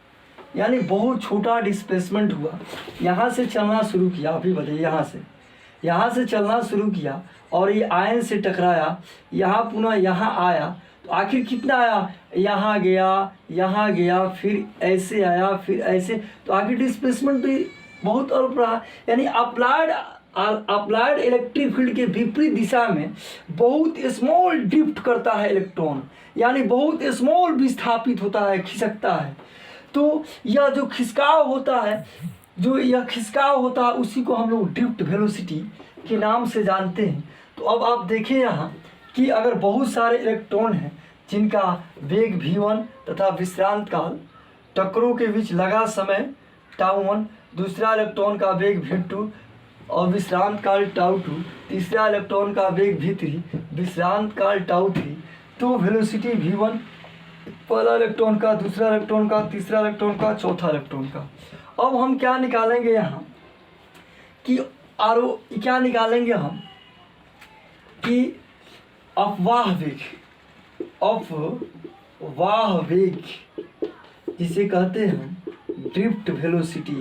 यानी बहुत छोटा डिस्प्लेसमेंट हुआ। यहाँ से चलना शुरू किया, अभी बताइए, यहाँ से चलना शुरू किया और ये आयन से टकराया, यहाँ पुनः यहाँ आया, तो आखिर कितना आया, यहाँ गया, फिर ऐसे आया, फिर ऐसे, तो आखिर डिस्प्लेसमेंट तो बहुत अल्प रहा। यानी अप्लाइड इलेक्ट्रिक फील्ड के विपरीत दिशा में बहुत स्मॉल ड्रिफ्ट करता है इलेक्ट्रॉन, यानी बहुत स्मॉल विस्थापित होता है, खिसकता है। तो यह जो खिसकाव होता है, उसी को हम लोग ड्रिफ्ट वेलोसिटी के नाम से जानते हैं। तो अब आप देखें यहाँ कि अगर बहुत सारे इलेक्ट्रॉन हैं जिनका वेग v1 तथा विश्रांत काल, टक्करों के बीच लगा समय τ1 दूसरा इलेक्ट्रॉन का वेग v2 और विश्रांत काल τ2, तीसरा इलेक्ट्रॉन का वेग v3, विश्रांत काल τ3। तो वेलोसिटी v1 पहला इलेक्ट्रॉन का, दूसरा इलेक्ट्रॉन का, तीसरा इलेक्ट्रॉन का, चौथा इलेक्ट्रॉन का। अब हम क्या निकालेंगे यहाँ कि क्या निकालेंगे हम कि अपवाह वेग जिसे कहते हैं ड्रिफ्ट वेलोसिटी।